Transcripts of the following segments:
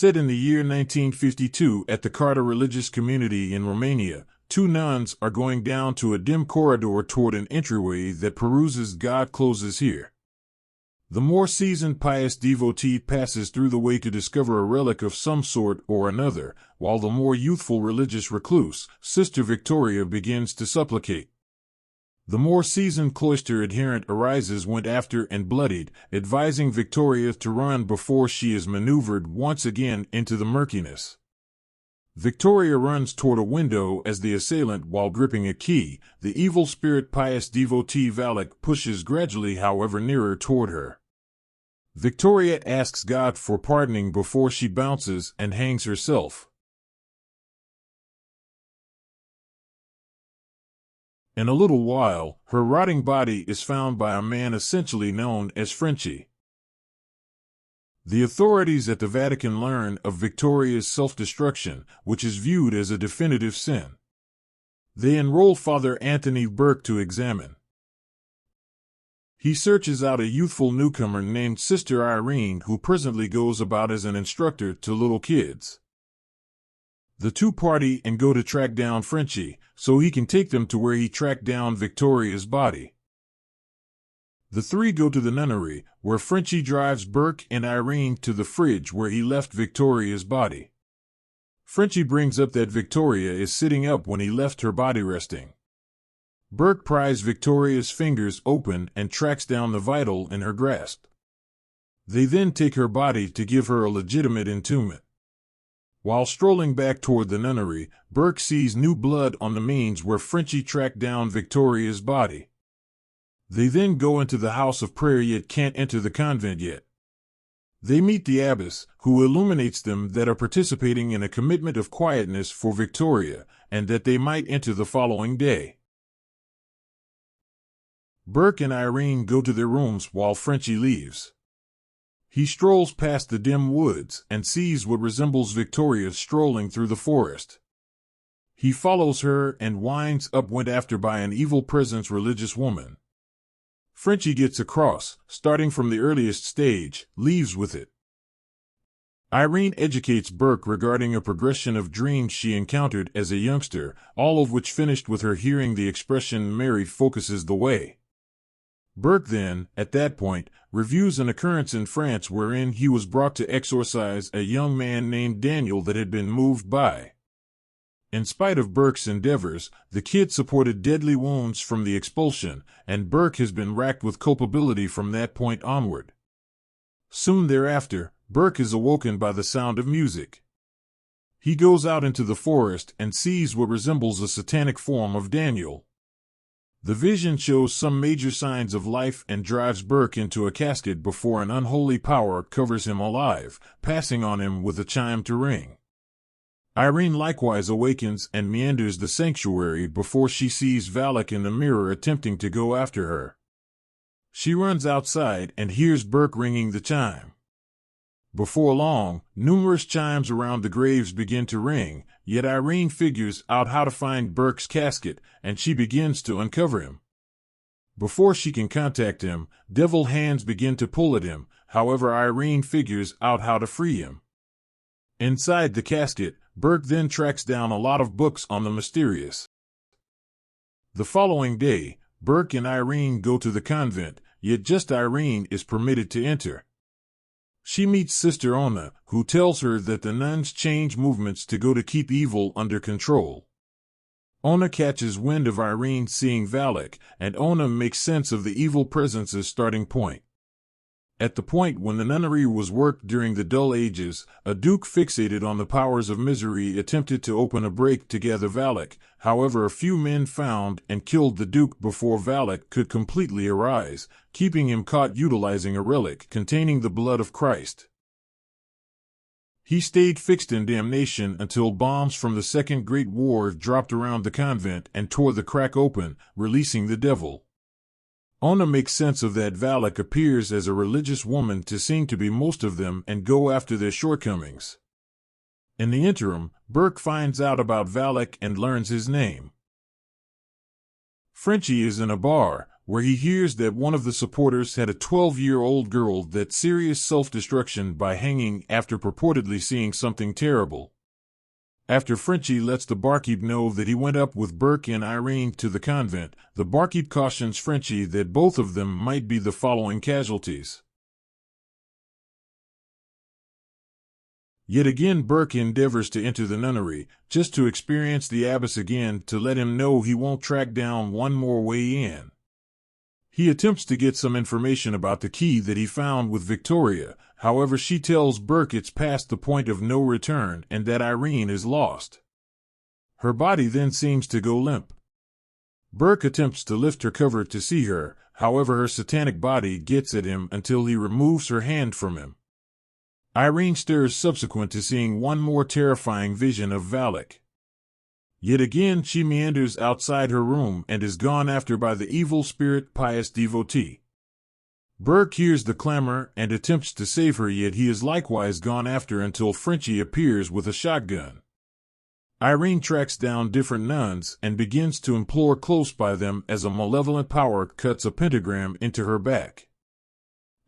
Set in the year 1952 at the Carter religious community in Romania, two nuns are going down to a dim corridor toward an entryway that peruses God closes here. The more seasoned pious devotee passes through the way to discover a relic of some sort or another, while the more youthful religious recluse, Sister Victoria, begins to supplicate. The more seasoned cloister adherent arises went after and bloodied, advising Victoria to run before she is maneuvered once again into the murkiness. Victoria runs toward a window as the assailant, while gripping a key, the evil spirit pious devotee Valak pushes gradually however nearer toward her. Victoria asks God for pardoning before she bounces and hangs herself. In a little while, her rotting body is found by a man essentially known as Frenchie. The authorities at the Vatican learn of Victoria's self-destruction, which is viewed as a definitive sin. They enroll Father Anthony Burke to examine. He searches out a youthful newcomer named Sister Irene, who presently goes about as an instructor to little kids. The two party and go to track down Frenchie, so he can take them to where he tracked down Victoria's body. The three go to the nunnery, where Frenchie drives Burke and Irene to the fridge where he left Victoria's body. Frenchie brings up that Victoria is sitting up when he left her body resting. Burke pries Victoria's fingers open and tracks down the vital in her grasp. They then take her body to give her a legitimate entombment. While strolling back toward the nunnery, Burke sees new blood on the means where Frenchie tracked down Victoria's body. They then go into the house of prayer yet can't enter the convent yet. They meet the abbess, who illuminates them that are participating in a commitment of quietness for Victoria, and that they might enter the following day. Burke and Irene go to their rooms while Frenchie leaves. He strolls past the dim woods and sees what resembles Victoria strolling through the forest. He follows her and winds up went after by an evil presence religious woman. Frenchie gets across, starting from the earliest stage, leaves with it. Irene educates Burke regarding a progression of dreams she encountered as a youngster, all of which finished with her hearing the expression "Mary focuses the way." Burke then, at that point, reviews an occurrence in France wherein he was brought to exorcise a young man named Daniel that had been moved by. In spite of Burke's endeavors, the kid supported deadly wounds from the expulsion, and Burke has been racked with culpability from that point onward. Soon thereafter, Burke is awoken by the sound of music. He goes out into the forest and sees what resembles a satanic form of Daniel. The vision shows some major signs of life and drives Burke into a casket before an unholy power covers him alive, passing on him with a chime to ring. Irene likewise awakens and meanders the sanctuary before she sees Valak in the mirror attempting to go after her. She runs outside and hears Burke ringing the chime. Before long, numerous chimes around the graves begin to ring, yet Irene figures out how to find Burke's casket, and she begins to uncover him. Before she can contact him, devil hands begin to pull at him, however Irene figures out how to free him. Inside the casket, Burke then tracks down a lot of books on the mysterious. The following day, Burke and Irene go to the convent, yet just Irene is permitted to enter. She meets Sister Ona, who tells her that the nuns change movements to go to keep evil under control. Ona catches wind of Irene seeing Valak, and Ona makes sense of the evil presence's starting point. At the point when the nunnery was worked during the dull ages, a duke fixated on the powers of misery attempted to open a break to gather Valak, however a few men found and killed the duke before Valak could completely arise, keeping him caught utilizing a relic containing the blood of Christ. He stayed fixed in damnation until bombs from the Second Great War dropped around the convent and tore the crack open, releasing the devil. Ona makes sense of that Valak appears as a religious woman to seem to be most of them and go after their shortcomings. In the interim, Burke finds out about Valak and learns his name. Frenchie is in a bar, where he hears that one of the supporters had a 12-year-old girl that serious self-destruction by hanging after purportedly seeing something terrible. After Frenchie lets the barkeep know that he went up with Burke and Irene to the convent, the barkeep cautions Frenchie that both of them might be the following casualties. Yet again Burke endeavors to enter the nunnery, just to experience the abbess again to let him know he won't track down one more way in. He attempts to get some information about the key that he found with Victoria, however she tells Burke it's past the point of no return and that Irene is lost. Her body then seems to go limp. Burke attempts to lift her cover to see her, however her satanic body gets at him until he removes her hand from him. Irene stirs subsequent to seeing one more terrifying vision of Valak. Yet again she meanders outside her room and is gone after by the evil spirit pious devotee. Burke hears the clamor and attempts to save her, yet he is likewise gone after until Frenchie appears with a shotgun. Irene tracks down different nuns and begins to implore close by them as a malevolent power cuts a pentagram into her back.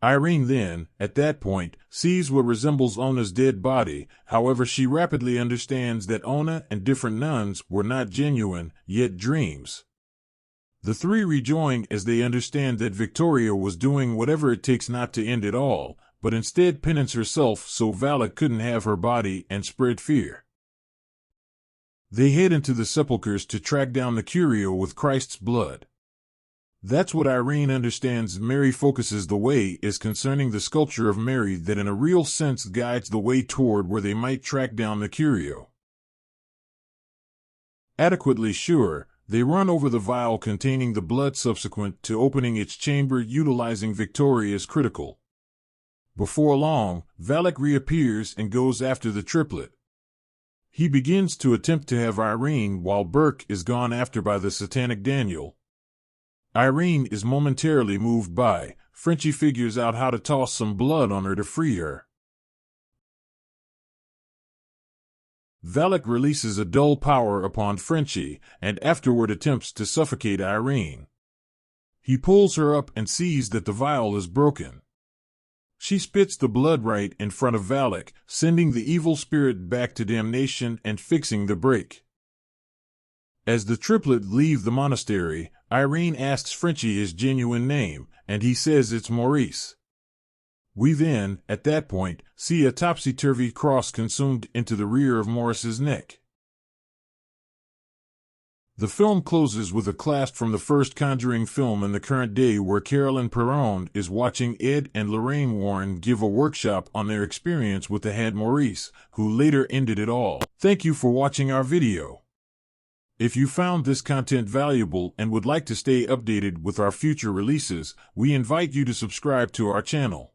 Irene then, at that point, sees what resembles Ona's dead body, however she rapidly understands that Ona and different nuns were not genuine, yet dreams. The three rejoin as they understand that Victoria was doing whatever it takes not to end it all, but instead penance herself so Valak couldn't have her body and spread fear. They head into the sepulchres to track down the curio with Christ's blood. That's what Irene understands Mary focuses the way is concerning the sculpture of Mary that in a real sense guides the way toward where they might track down the curio. Adequately sure, they run over the vial containing the blood subsequent to opening its chamber utilizing Victoria's critical. Before long, Valak reappears and goes after the triplet. He begins to attempt to have Irene while Burke is gone after by the satanic Daniel. Irene is momentarily moved by. Frenchie figures out how to toss some blood on her to free her. Valak releases a dull power upon Frenchie and afterward attempts to suffocate Irene. He pulls her up and sees that the vial is broken. She spits the blood right in front of Valak, sending the evil spirit back to damnation and fixing the break. As the triplet leave the monastery, Irene asks Frenchie his genuine name, and he says it's Maurice. We then, at that point, see a topsy-turvy cross consumed into the rear of Maurice's neck. The film closes with a clasp from the first Conjuring film in the current day where Carolyn Perron is watching Ed and Lorraine Warren give a workshop on their experience with the head Maurice, who later ended it all. Thank you for watching our video. If you found this content valuable and would like to stay updated with our future releases, we invite you to subscribe to our channel.